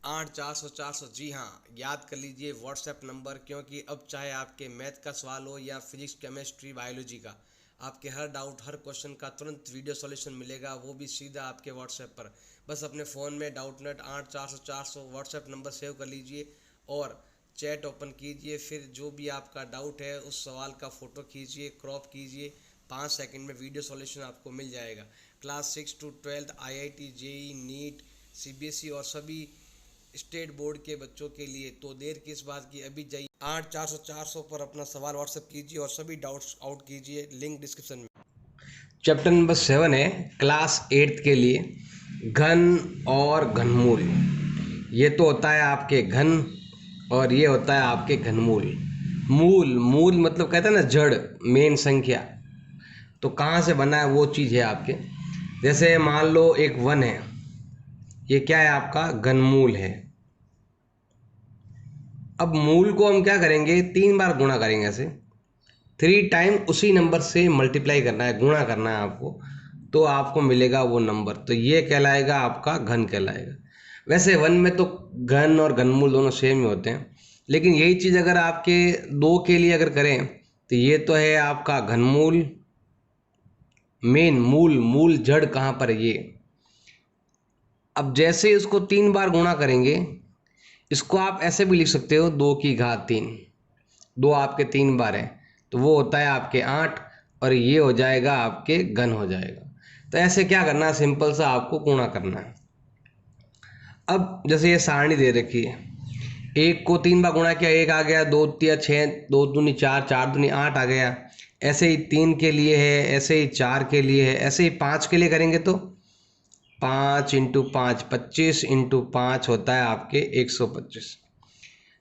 8 400 400। जी हाँ, याद कर लीजिए व्हाट्सएप नंबर, क्योंकि अब चाहे आपके मैथ का सवाल हो या फिजिक्स केमिस्ट्री बायोलॉजी का, आपके हर डाउट हर क्वेश्चन का तुरंत वीडियो सॉल्यूशन मिलेगा, वो भी सीधा आपके व्हाट्सएप पर। बस अपने फ़ोन में डाउटनेट 8 400 400 व्हाट्सएप नंबर सेव कर लीजिए और चैट ओपन कीजिए। फिर जो भी आपका डाउट है उस सवाल का फ़ोटो खींचिए, क्रॉप कीजिए, 5 सेकंड में वीडियो सॉल्यूशन आपको मिल जाएगा। Class 6 to 12 IIT JEE NEET CBSE और सभी स्टेट बोर्ड के बच्चों के लिए। तो देर किस बात की, अभी जाइए 8 400 400 पर अपना सवाल व्हाट्सएप कीजिए और सभी डाउट्स आउट कीजिए, लिंक डिस्क्रिप्शन में। चैप्टर नंबर 7 है क्लास 8 के लिए, घन और घनमूल। ये तो होता है आपके घन और ये होता है आपके घनमूल। मूल मूल मतलब कहते हैं ना जड़, मेन संख्या। तो कहाँ से बना है वो चीज़ है आपके। जैसे मान लो एक 1 है, ये क्या है आपका घनमूल है। अब मूल को हम क्या करेंगे, 3 बार गुणा करेंगे, ऐसे 3 टाइम उसी नंबर से मल्टीप्लाई करना है, गुणा करना है आपको, तो आपको मिलेगा वो नंबर। तो ये कहलाएगा आपका घन कहलाएगा। वैसे 1 में तो घन और घनमूल दोनों सेम ही होते हैं, लेकिन यही चीज़ अगर आपके 2 के लिए अगर करें तो ये तो है आपका घनमूल, मेन मूल, मूल जड़ कहाँ पर है ये। अब जैसे इसको 3 बार गुणा करेंगे, इसको आप ऐसे भी लिख सकते हो 2 की घात 3। 2 आपके 3 बार है तो वो होता है आपके 8 और ये हो जाएगा आपके घन हो जाएगा। तो ऐसे क्या करना है, सिंपल सा आपको गुणा करना है। अब जैसे ये सारणी दे रखी है, 1 को 3 बार गुणा किया, 1 आ गया, 2 तिया 6, 2 दूनी 4, 4 दूनी 8 आ गया। ऐसे ही 3 के लिए है, ऐसे ही 4 के लिए है, ऐसे ही 5 के लिए करेंगे तो 5 इंटू 5 25 इंटू 5 होता है आपके 125।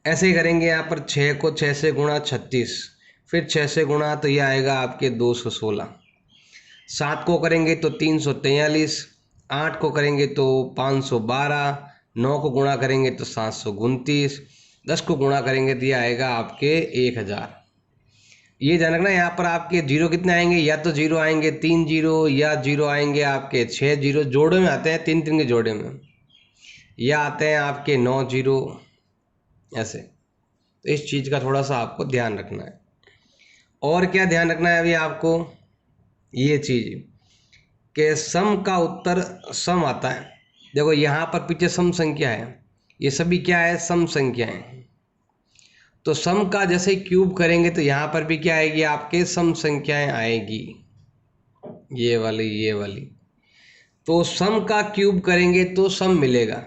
ऐसे ही करेंगे यहाँ पर 6 को 6 से गुणा 36, फिर 6 से गुणा तो ये आएगा आपके 216। 7 को करेंगे तो 343, 8 को करेंगे तो 512, 9 को गुणा करेंगे तो 729, 10 को गुणा करेंगे तो ये आएगा आपके 1000। ये ध्यान रखना, यहाँ पर आपके जीरो कितने आएंगे, या तो जीरो आएंगे 3 जीरो, या जीरो आएंगे आपके 6 जीरो, जोड़े में आते हैं 3 3 के जोड़े में, या आते हैं आपके 9 जीरो ऐसे। तो इस चीज़ का थोड़ा सा आपको ध्यान रखना है। और क्या ध्यान रखना है अभी आपको, ये चीज़ कि सम का उत्तर सम आता है। देखो यहाँ पर पीछे सम संख्या है, ये सभी क्या है, सम संख्या है। तो सम का जैसे क्यूब करेंगे तो यहाँ पर भी क्या आएगी, आपके सम संख्याएं आएगी, ये वाली ये वाली। तो सम का क्यूब करेंगे तो सम मिलेगा।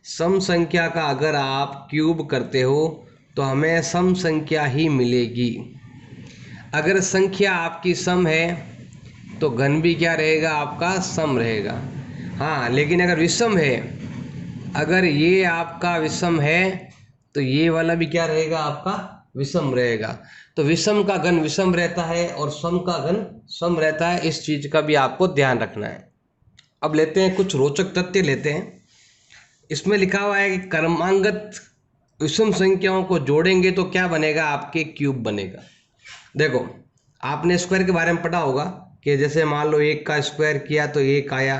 सम संख्या का अगर आप क्यूब करते हो तो हमें सम संख्या ही मिलेगी। अगर संख्या आपकी सम है तो घन भी क्या रहेगा, आपका सम रहेगा। हाँ, लेकिन अगर विषम है, अगर ये आपका विषम है तो ये वाला भी क्या रहेगा, आपका विषम रहेगा। तो विषम का घन विषम रहता है और सम का घन सम रहता है, इस चीज का भी आपको ध्यान रखना है। अब लेते हैं कुछ रोचक तथ्य लेते हैं। इसमें लिखा हुआ है कि क्रमांगत विषम संख्याओं को जोड़ेंगे तो क्या बनेगा, आपके क्यूब बनेगा। देखो, आपने स्क्वायर के बारे में पढ़ा होगा कि जैसे मान लो 1 का स्क्वायर किया तो 1 आया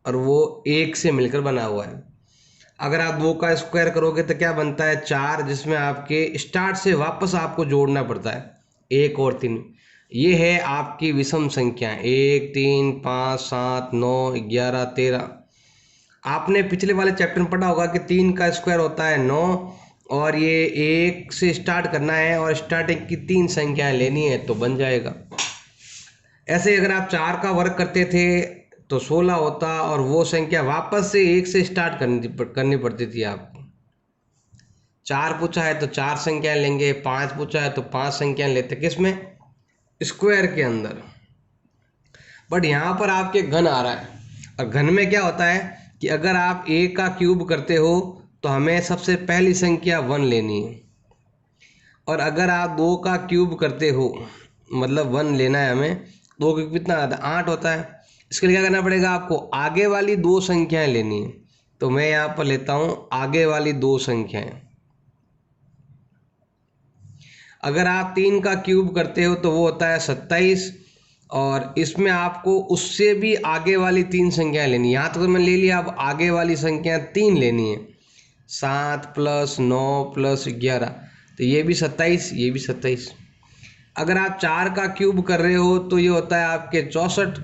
और वो 1 से मिलकर बना हुआ है। अगर आप 2 का स्क्वायर करोगे तो क्या बनता है, 4, जिसमें आपके स्टार्ट से वापस आपको जोड़ना पड़ता है 1 और 3। ये है आपकी विषम संख्या, 1 3 5 7 9 11 13। आपने पिछले वाले चैप्टर में पढ़ा होगा कि 3 का स्क्वायर होता है 9 और ये 1 से स्टार्ट करना है और स्टार्टिंग की 3 संख्याएं लेनी है तो बन जाएगा। ऐसे अगर आप 4 का वर्ग करते थे तो 16 होता और वो संख्या वापस से 1 से स्टार्ट करनी पड़ती थी आपको। 4 पूछा है तो 4 संख्याएं लेंगे, 5 पूछा है तो 5 संख्याएं लेते, किसमें, स्क्वायर के अंदर। बट यहाँ पर आपके घन आ रहा है, और घन में क्या होता है कि अगर आप 1 का क्यूब करते हो तो हमें सबसे पहली संख्या 1 लेनी है, और अगर आप 2 का क्यूब करते हो मतलब 1 लेना है हमें, 2 क्यूब कितना आता है, 8 होता है। इसके लिए क्या करना पड़ेगा, आपको आगे वाली 2 संख्याएं लेनी है। तो मैं यहाँ पर लेता हूँ आगे वाली 2 संख्याएं। अगर आप 3 का क्यूब करते हो तो वो होता है 27, और इसमें आपको उससे भी आगे वाली 3 संख्याएं लेनी है। यहाँ तो मैंने ले लिया, अब आगे वाली संख्या 3 लेनी है। 7 + 9 + 11, तो ये भी 27, ये भी 27। अगर आप 4 का क्यूब कर रहे हो तो ये होता है आपके 64।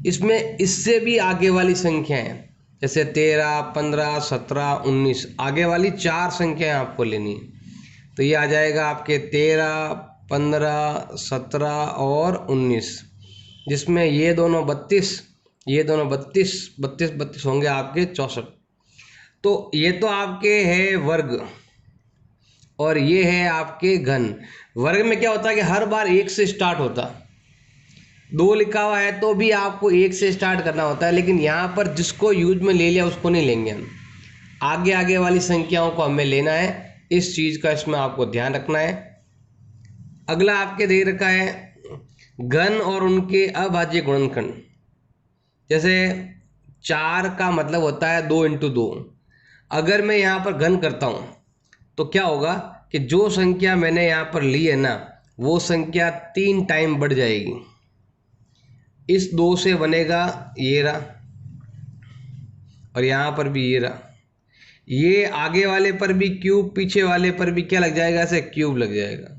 इसमें इससे भी आगे वाली संख्याएं जैसे 13, 15, 17, 19, आगे वाली 4 संख्याएं आपको लेनी है। तो ये आ जाएगा आपके 13, 15, 17 और 19, जिसमें ये दोनों 32, ये दोनों 32, 32, 32 होंगे आपके 64। तो ये तो आपके है वर्ग और ये है आपके घन। वर्ग में क्या होता है कि हर बार 1 से स्टार्ट होता, 2 लिखा हुआ है तो भी आपको 1 से स्टार्ट करना होता है, लेकिन यहाँ पर जिसको यूज में ले लिया उसको नहीं लेंगे हम, आगे आगे वाली संख्याओं को हमें लेना है। इस चीज़ का इसमें आपको ध्यान रखना है। अगला आपके दे रखा है घन और उनके अभाज्य गुणनखंड। जैसे 4 का मतलब होता है 2 × 2। अगर मैं यहाँ पर घन करता हूँ तो क्या होगा कि जो संख्या मैंने यहाँ पर ली है ना, वो संख्या 3 टाइम बढ़ जाएगी। इस 2 से बनेगा ये रहा, और यहाँ पर भी ये रहा। ये आगे वाले पर भी क्यूब, पीछे वाले पर भी क्या लग जाएगा, ऐसे क्यूब लग जाएगा।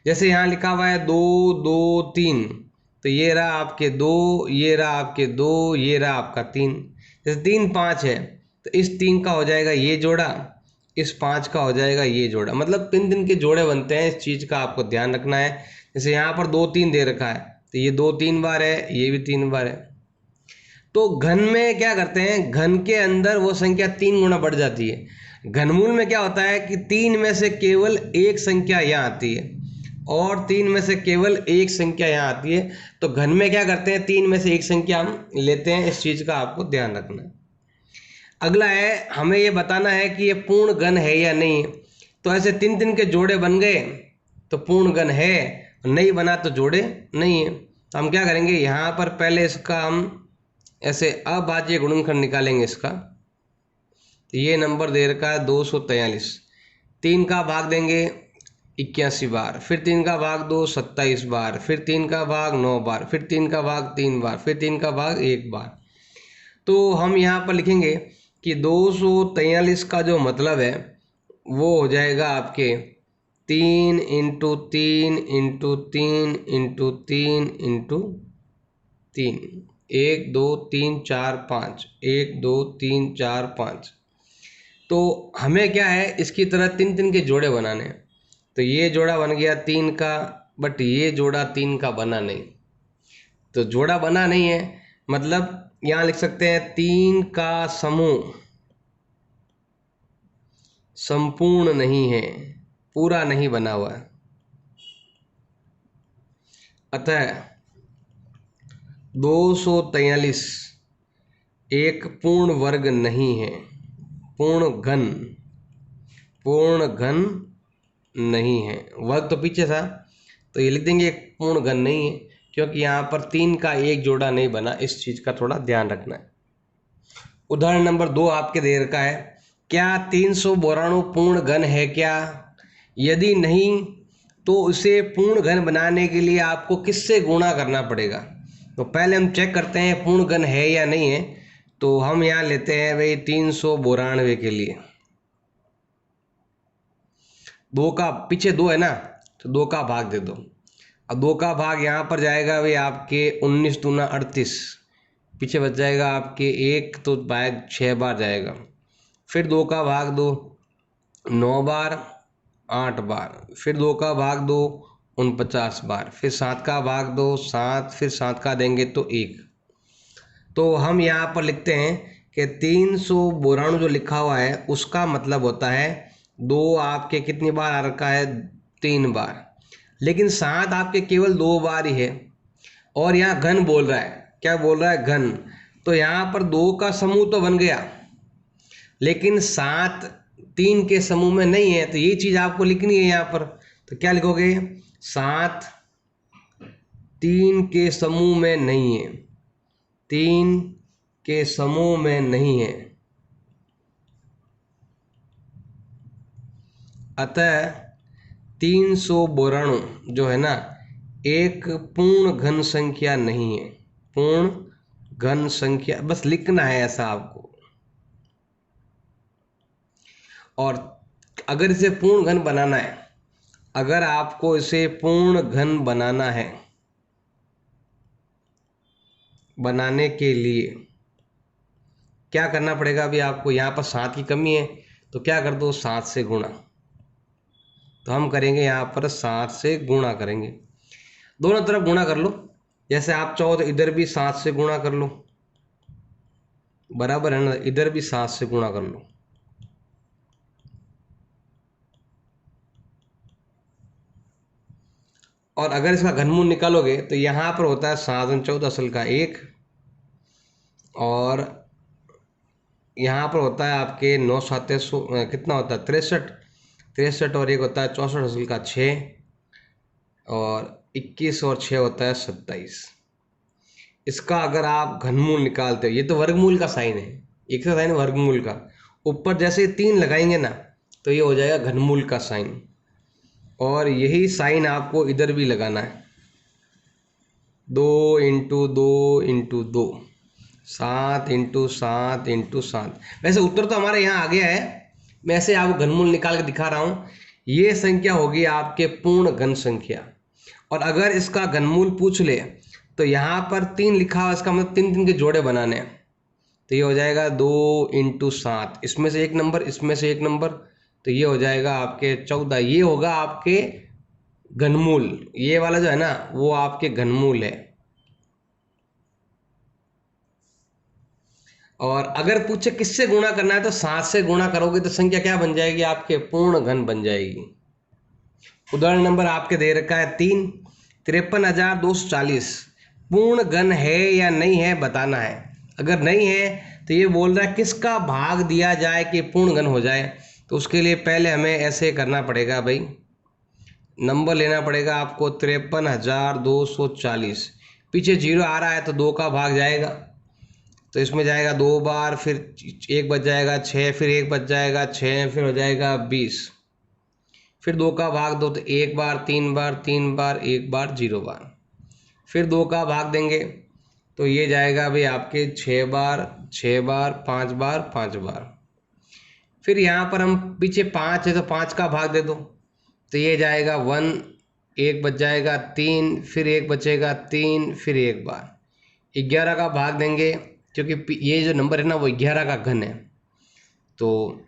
जैसे यहाँ लिखा हुआ है 2, 2, 3, तो ये रहा आपके 2, ये रहा आपके 2, ये रहा आपका 3। जैसे 3, 5 है तो इस 3 का हो जाएगा ये जोड़ा, इस 5 का हो जाएगा ये जोड़ा, मतलब 3 के जोड़े बनते हैं। इस चीज़ का आपको ध्यान रखना है। जैसे यहाँ पर 2, 3 दे रखा है तो ये 2 3 बार है, ये भी 3 बार है। तो घन में क्या करते हैं, घन के अंदर वो संख्या 3 गुना बढ़ जाती है। घनमूल में क्या होता है कि 3 में से केवल एक संख्या यहाँ आती है और 3 में से केवल एक संख्या यहाँ आती है। तो घन में क्या करते हैं, 3 में से एक संख्या हम लेते हैं। इस चीज़ का आपको ध्यान रखना है। अगला है, हमें ये बताना है कि ये पूर्ण घन है या नहीं। तो ऐसे 3 के जोड़े बन गए तो पूर्ण घन है, नहीं बना तो जोड़े नहीं है। तो हम क्या करेंगे, यहाँ पर पहले इसका हम ऐसे अभाज्य गुणनखंड निकालेंगे इसका। तो ये नंबर दे रखा है 243, 3 का भाग देंगे 81 बार, फिर 3 का भाग 2 27 बार, फिर 3 का भाग 9 बार, फिर 3 का भाग 3 बार, फिर 3 का भाग 1 बार। तो हम यहाँ पर लिखेंगे कि 243 का जो मतलब है वो हो जाएगा आपके 3 × 3 × 3 × 3 × 3, 1 2 3 4 5, 1 2 3 4 5। तो हमें क्या है, इसकी तरह 3 के जोड़े बनाने हैं। तो ये जोड़ा बन गया 3 का, बट ये जोड़ा 3 का बना नहीं। तो जोड़ा बना नहीं है मतलब यहाँ लिख सकते हैं 3 का समूह संपूर्ण नहीं है, पूरा नहीं बना हुआ है। अतः 243 एक पूर्ण वर्ग नहीं है, पूर्ण घन नहीं है। वर्ग तो पीछे था तो ये लिख देंगे एक पूर्ण घन नहीं है, क्योंकि यहाँ पर 3 का एक जोड़ा नहीं बना। इस चीज़ का थोड़ा ध्यान रखना है। उदाहरण नंबर 2 आपके दे रखा है, क्या 392 पूर्ण घन है क्या? यदि नहीं तो उसे पूर्ण घन बनाने के लिए आपको किससे गुणा करना पड़ेगा? तो पहले हम चेक करते हैं पूर्ण घन है या नहीं है। तो हम यहाँ लेते हैं भाई 392 के लिए 2 का पीछे 2 है ना, तो 2 का भाग दे दो। अब 2 का भाग यहाँ पर जाएगा भाई आपके 19 दूना 38, पीछे बच जाएगा आपके 1, तो भाग 6 बार जाएगा। फिर 2 का भाग दो 9 बार 8 बार, फिर 2 का भाग दो 49 बार, फिर 7 का भाग दो 7, फिर 7 का देंगे तो 1। तो हम यहाँ पर लिखते हैं कि 392 जो लिखा हुआ है उसका मतलब होता है 2 आपके कितनी बार आ रखा है, 3 बार, लेकिन 7 आपके केवल 2 बार ही है। और यहाँ घन बोल रहा है, क्या बोल रहा है, घन। तो यहाँ पर 2 का समूह तो बन गया, लेकिन 7 3 के समूह में नहीं है। तो ये चीज़ आपको लिखनी है यहाँ पर। तो क्या लिखोगे, 7 3 के समूह में नहीं है, 3 के समूह में नहीं है। अतः 392 जो है ना एक पूर्ण घन संख्या नहीं है, पूर्ण घन संख्या बस लिखना है ऐसा आपको। और अगर इसे पूर्ण घन बनाना है, अगर आपको इसे पूर्ण घन बनाना है, बनाने के लिए क्या करना पड़ेगा? अभी आपको यहाँ पर 7 की कमी है तो क्या कर दो, 7 से गुणा। तो हम करेंगे यहाँ पर 7 से गुणा करेंगे, दोनों तरफ गुणा कर लो। जैसे आप चाहो तो इधर भी 7 से गुणा कर लो, बराबर है ना, इधर भी 7 से गुणा कर लो। और अगर इसका घनमूल निकालोगे तो यहाँ पर होता है 7×14 असल का 1, और यहाँ पर होता है आपके 9×7 कितना होता है 63, 63 और 1 होता है 64 असल का 6, और 21 और 6 होता है 27। इसका अगर आप घनमूल निकालते हो, ये तो वर्गमूल का साइन है, एक का साइन वर्गमूल का, ऊपर जैसे 3 लगाएंगे ना तो ये हो जाएगा घनमूल का साइन, और यही साइन आपको इधर भी लगाना है, 2×2×2, 7×7×7। वैसे उत्तर तो हमारे यहाँ आ गया है, मैं ऐसे आपको घनमूल निकाल के दिखा रहा हूँ। ये संख्या होगी आपके पूर्ण घन संख्या, और अगर इसका घनमूल पूछ ले तो यहाँ पर 3 लिखा हुआ, इसका मतलब 3 3 के जोड़े बनाने हैं। तो ये हो जाएगा 2×7, इसमें से एक नंबर, इसमें से एक नंबर, तो ये हो जाएगा आपके 14। ये होगा आपके घनमूल, ये वाला जो है ना वो आपके घनमूल है। और अगर पूछे किससे गुणा करना है तो 7 से गुणा करोगे तो संख्या क्या बन जाएगी? आपके पूर्ण घन बन जाएगी। उदाहरण नंबर आपके दे रखा है 3, 53,240 पूर्ण घन है या नहीं है बताना है। अगर नहीं है तो ये बोल रहा है किसका भाग दिया जाए कि पूर्ण घन हो जाए। तो उसके लिए पहले हमें ऐसे करना पड़ेगा भाई, नंबर लेना पड़ेगा आपको 53,240, पीछे 0 आ रहा है तो 2 का भाग जाएगा, तो इसमें जाएगा 2 बार, फिर 1 बच जाएगा 6, फिर 1 बच जाएगा 6, फिर हो जाएगा 20, फिर 2 का भाग दो तो 1 बार, 3 बार, 3 बार, 1 बार, 0 बार, फिर 2 का भाग देंगे तो ये जाएगा भाई आपके 6 बार, 6 बार, 5 बार, 5 बार। फिर यहाँ पर हम पीछे 5 है तो 5 का भाग दे दो तो ये जाएगा 1, 1 बच जाएगा 3, फिर 1 बचेगा 3, फिर 1 बार। 11 का भाग देंगे क्योंकि ये जो नंबर है ना वो 11 का घन है, तो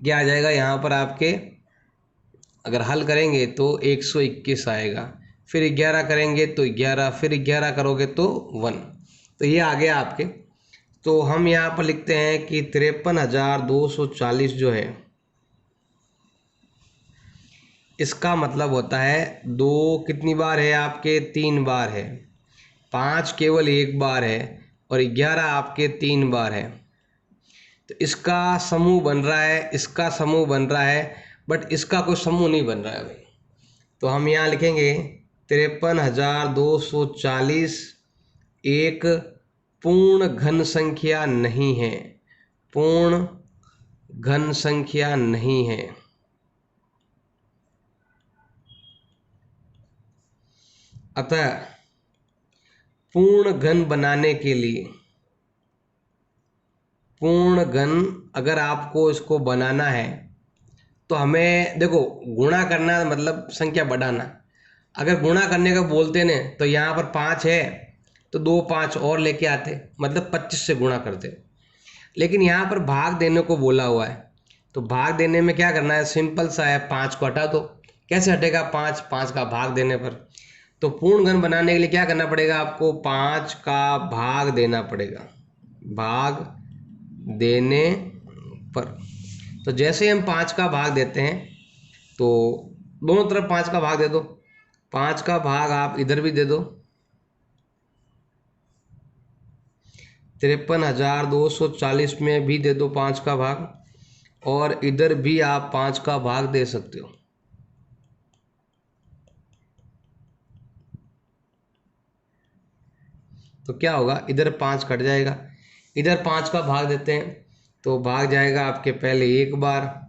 क्या आ जाएगा यहाँ पर आपके, अगर हल करेंगे तो 121 आएगा, फिर 11 करेंगे तो 11, फिर 11 करोगे तो 1, तो ये आ गया आपके। तो हम यहाँ पर लिखते हैं कि 53,240 जो है इसका मतलब होता है 2 कितनी बार है आपके, 3 बार है, 5 केवल 1 बार है, और 11 आपके 3 बार है। तो इसका समूह बन रहा है, इसका समूह बन रहा है, बट इसका कोई समूह नहीं बन रहा है भाई। तो हम यहाँ लिखेंगे 53,240 एक पूर्ण घन संख्या नहीं है, पूर्ण घन संख्या नहीं है। अतः पूर्ण घन बनाने के लिए, पूर्ण घन अगर आपको इसको बनाना है तो हमें देखो गुणा करना मतलब संख्या बढ़ाना। अगर गुणा करने का बोलते ने तो यहाँ पर 5 है तो 2 5 और लेके आते, मतलब 25 से गुणा करते। लेकिन यहाँ पर भाग देने को बोला हुआ है, तो भाग देने में क्या करना है, सिंपल सा है, 5 को हटा दो। कैसे हटेगा 5? 5 का भाग देने पर। तो पूर्ण घन बनाने के लिए क्या करना पड़ेगा आपको, 5 का भाग देना पड़ेगा, भाग देने पर। तो जैसे ही हम 5 का भाग देते हैं तो दोनों तरफ 5 का भाग दे दो, 5 का भाग आप इधर भी दे दो, 53,240 में भी दे दो 5 का भाग, और इधर भी आप 5 का भाग दे सकते हो। तो क्या होगा, इधर 5 कट जाएगा, इधर 5 का भाग देते हैं तो भाग जाएगा आपके पहले 1 बार,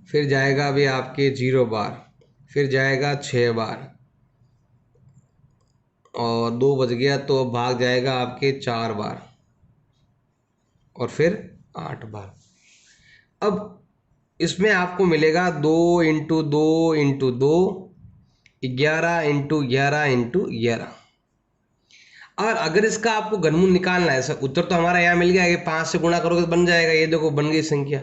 फिर जाएगा भी आपके 0 बार, फिर जाएगा 6 बार, और 2 बच गया तो भाग जाएगा आपके 4 बार, और फिर 8 बार। अब इसमें आपको मिलेगा 2 इंटू 2 इंटू 2, 11 इंटू 11 इंटू 11। और अगर इसका आपको घनमूल निकालना है, सर उत्तर तो हमारा यहाँ मिल गया कि 5 से गुणा करोगे तो बन जाएगा। ये देखो बन गई संख्या,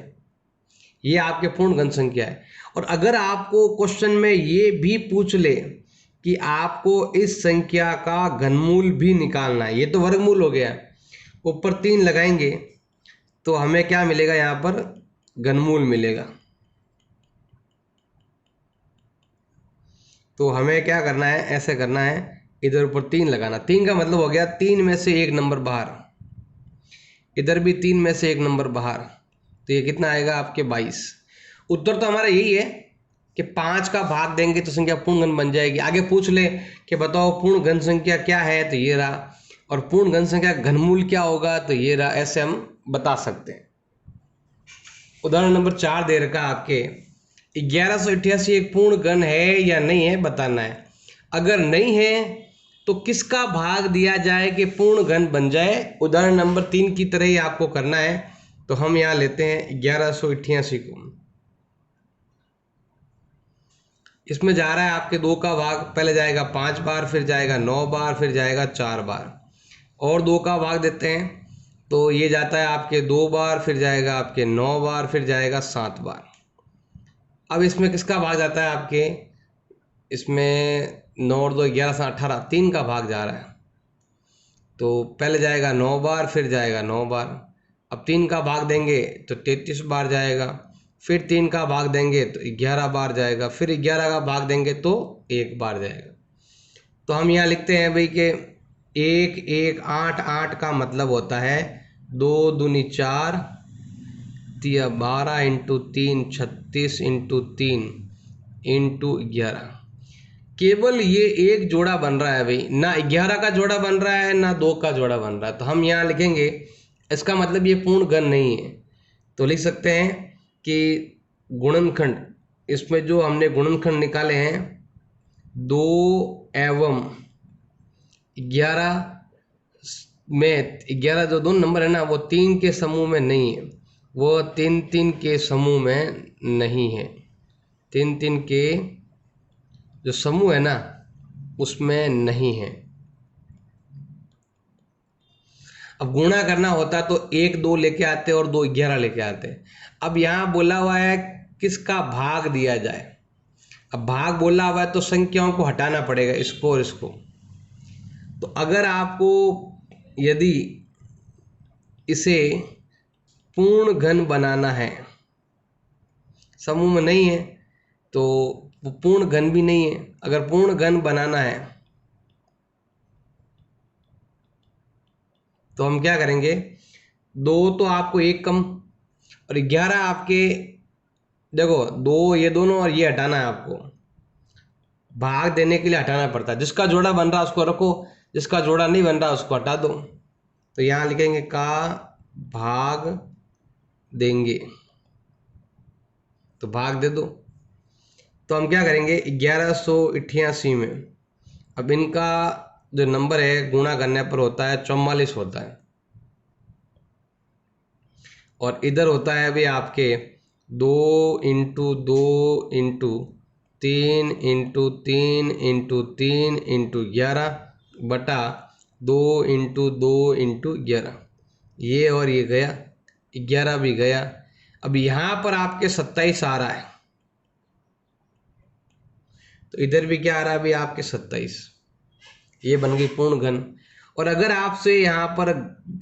ये आपके पूर्ण घन संख्या है। और अगर आपको क्वेश्चन में ये भी पूछ ले कि आपको इस संख्या का घनमूल भी निकालना है, ये तो वर्गमूल हो गया, ऊपर 3 लगाएंगे तो हमें क्या मिलेगा, यहाँ पर घनमूल मिलेगा। तो हमें क्या करना है, ऐसे करना है, इधर ऊपर 3 लगाना। 3 का मतलब हो गया 3 में से 1 नंबर बाहर, इधर भी 3 में से 1 नंबर बाहर, तो ये कितना आएगा आपके 22। उत्तर तो हमारा यही है कि 5 का भाग देंगे तो संख्या पूर्ण घन बन जाएगी। आगे पूछ ले कि बताओ पूर्ण घन संख्या क्या है, तो ये रहा, और पूर्ण घन संख्या घनमूल क्या होगा, तो ये रहा। ऐसे हम बता सकते हैं। उदाहरण नंबर 4 दे रखा आपके, 1188 एक पूर्ण घन है या नहीं है बताना है। अगर नहीं है तो किसका भाग दिया जाए कि पूर्ण घन बन जाए। उदाहरण नंबर 3 की तरह ही आपको करना है। तो हम यहाँ लेते हैं 1188 को, इसमें जा रहा है आपके 2 का भाग, पहले जाएगा 5 बार, फिर जाएगा 9 बार, फिर जाएगा 4 बार, और 2 का भाग देते हैं तो ये जाता है आपके 2 बार, फिर जाएगा आपके 9 बार, फिर जाएगा 7 बार। अब इसमें किसका भाग जाता है आपके, इसमें 9 और 2 11 से 18, 3 का भाग जा रहा है। तो पहले जाएगा 9 बार, फिर जाएगा 9 बार। अब 3 का भाग देंगे तो 33 बार जाएगा, फिर 3 का भाग देंगे तो 11 बार जाएगा, फिर 11 का भाग देंगे तो 1 बार जाएगा। तो हम यहाँ लिखते हैं भाई कि 1 1 8 8 का मतलब होता है 2 दूनी 4, 12 इंटू 3 36 इंटू 3 इंटू 11। केवल ये एक जोड़ा बन रहा है भाई, ना 11 का जोड़ा बन रहा है ना 2 का जोड़ा बन रहा है। तो हम यहाँ लिखेंगे इसका मतलब ये पूर्ण घन नहीं है। तो लिख सकते हैं कि गुणनखंड, इसमें जो हमने गुणनखंड निकाले हैं 2 एवं 11 में, 11 जो 2 नंबर है ना वो 3 के समूह में नहीं है, वो 3 3 के समूह में नहीं है। 3 3 के जो समूह है ना उसमें नहीं है। अब गुणा करना होता तो 1 2 लेके आते और 2 11 लेके आते। अब यहाँ बोला हुआ है किसका भाग दिया जाए। अब भाग बोला हुआ है तो संख्याओं को हटाना पड़ेगा, इसको और इसको। तो अगर आपको यदि इसे पूर्ण घन बनाना है, समूह में नहीं है तो वो पूर्ण घन भी नहीं है। अगर पूर्ण घन बनाना है तो हम क्या करेंगे, 2 तो आपको 1 कम और 11 आपके, देखो 2 ये दोनों और ये हटाना है आपको, भाग देने के लिए हटाना पड़ता है। जिसका जोड़ा बन रहा है उसको रखो, जिसका जोड़ा नहीं बन रहा उसको हटा दो। तो यहाँ लिखेंगे का भाग देंगे, तो भाग दे दो। तो हम क्या करेंगे 1188 में, अब इनका जो नंबर है गुणा करने पर होता है 44 होता है, और इधर होता है अभी आपके 2 into 2 into 3 into 3 into 3 into 11 बटा 2 इंटू 2 इंटू 11। ये और ये गया, 11 भी गया। अब यहाँ पर आपके 27 आ रहा है, तो इधर भी क्या आ रहा है अभी आपके 27। ये बन गई पूर्ण घन। और अगर आपसे यहाँ पर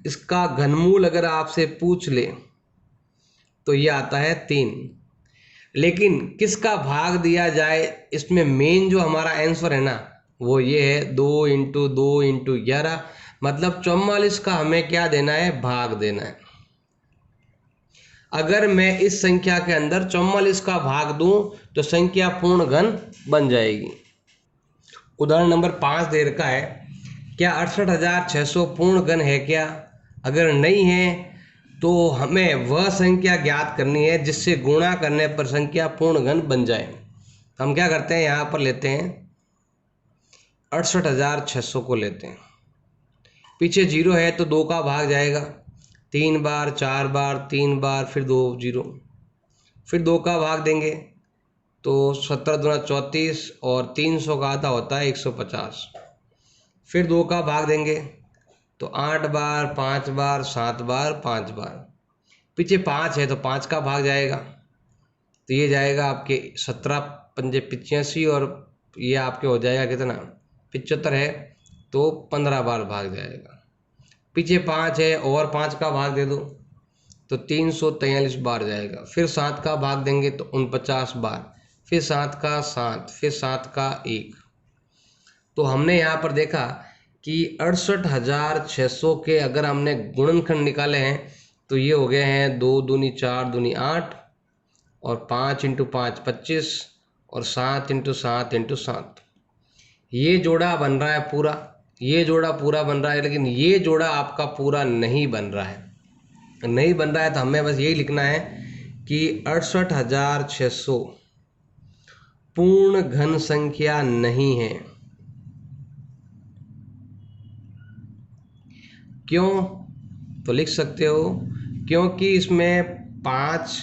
इसका घनमूल अगर आपसे पूछ ले तो ये आता है 3। लेकिन किसका भाग दिया जाए, इसमें मेन जो हमारा आंसर है ना वो ये है 2 इंटू 2 इंटू 11, मतलब 44 का हमें क्या देना है, भाग देना है। अगर मैं इस संख्या के अंदर 44 का भाग दूं तो संख्या पूर्ण घन बन जाएगी। उदाहरण नंबर 5 दे रखा है, क्या 68,600 पूर्ण घन है क्या। अगर नहीं है तो हमें वह संख्या ज्ञात करनी है जिससे गुणा करने पर संख्या पूर्ण घन बन जाए। तो हम क्या करते हैं, यहाँ पर लेते हैं 68,600 को लेते हैं, पीछे 0 है तो 2 का भाग जाएगा, 3 बार 4 बार 3 बार फिर 2 0। फिर 2 का भाग देंगे तो 17 दूना 34 और 300 का आधा होता है 150। फिर 2 का भाग देंगे तो 8 बार, 5 बार, 7 बार, 5 बार। पीछे 5 है तो 5 का भाग जाएगा, तो ये जाएगा आपके 17 पंजे 85 और ये आपके हो जाएगा कितना 75 है तो 15 बार भाग जाएगा। पीछे 5 है और 5 का भाग दे दो तो 343 बार जाएगा। फिर 7 का भाग देंगे तो 49 बार, फिर 7 का 7, फिर 7 का 1। तो हमने यहाँ पर देखा कि 68,600 के अगर हमने गुणनखंड निकाले हैं तो ये हो गए हैं 2 दूनी 4 दूनी 8 और 5 × 5 25 और 7 × 7 × 7। ये जोड़ा बन रहा है पूरा, ये जोड़ा पूरा बन रहा है, लेकिन ये जोड़ा आपका पूरा नहीं बन रहा है। नहीं बन रहा है तो हमें बस यही लिखना है कि 68,600 पूर्ण घन संख्या नहीं है। क्यों? तो लिख सकते हो क्योंकि इसमें 5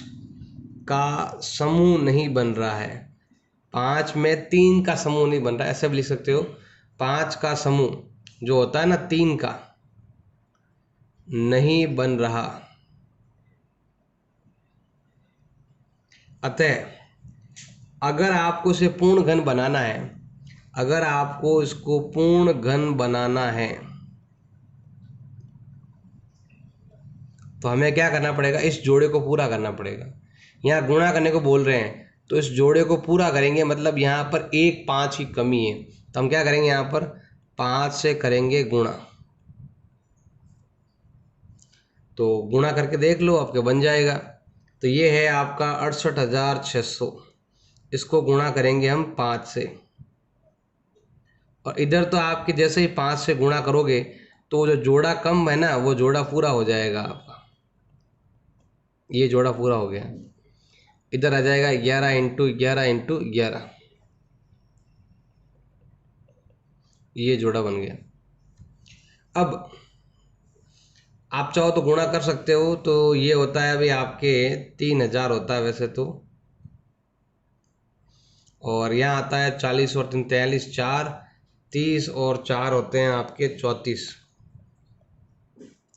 का समूह नहीं बन रहा है, 5 में 3 का समूह नहीं बन रहा है। ऐसे भी लिख सकते हो 5 का समूह जो होता है ना 3 का नहीं बन रहा। अतः अगर आपको इसे पूर्ण घन बनाना है, अगर आपको इसको पूर्ण घन बनाना है तो हमें क्या करना पड़ेगा, इस जोड़े को पूरा करना पड़ेगा। यहाँ गुणा करने को बोल रहे हैं तो इस जोड़े को पूरा करेंगे, मतलब यहाँ पर 1 5 की कमी है तो हम क्या करेंगे, यहाँ पर 5 से करेंगे गुणा। तो गुणा करके देख लो आपके बन जाएगा। तो ये है आपका 68,600, इसको गुणा करेंगे हम 5 से। और इधर तो आपके जैसे ही 5 से गुणा करोगे तो जो जोड़ा कम है ना वो जोड़ा पूरा हो जाएगा आपका। ये जोड़ा पूरा हो गया, इधर आ जाएगा 11 × 11 × 11, ये जोड़ा बन गया। अब आप चाहो तो गुणा कर सकते हो, तो ये होता है अभी आपके 3000 होता है वैसे तो, और यहाँ आता है 40 और 3 43, 4 30 और 4 होते हैं आपके 34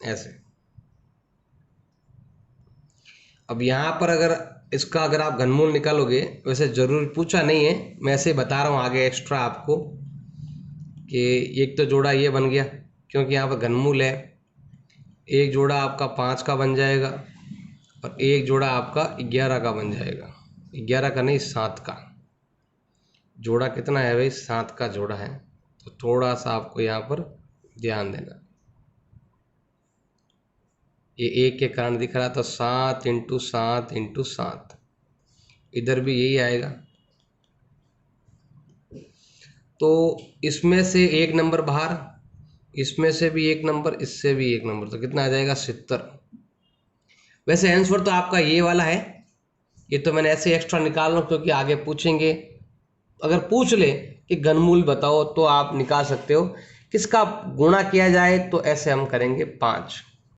ऐसे। अब यहाँ पर अगर इसका अगर आप घनमूल निकालोगे, वैसे जरूर पूछा नहीं है, मैं ऐसे बता रहा हूँ आगे एक्स्ट्रा आपको कि एक तो जोड़ा ये बन गया क्योंकि यहाँ पर घनमूल है, एक जोड़ा आपका 5 का बन जाएगा और एक जोड़ा आपका 11 का बन जाएगा। 11 का नहीं 7 का जोड़ा कितना है भाई, 7 का जोड़ा है। तो थोड़ा सा आपको यहाँ पर ध्यान देना, ये 1 के कारण दिख रहा था 7 × 7 × 7, इधर भी यही आएगा। तो इसमें से 1 नंबर बाहर, इसमें से भी 1 नंबर, इससे भी 1 नंबर, तो कितना आ जाएगा 70। वैसे आंसर तो आपका ये वाला है, ये तो मैंने ऐसे एक्स्ट्रा निकाल रहा हूँ क्योंकि आगे पूछेंगे। अगर पूछ ले कि घनमूल बताओ तो आप निकाल सकते हो। किसका गुणा किया जाए तो ऐसे हम करेंगे 5।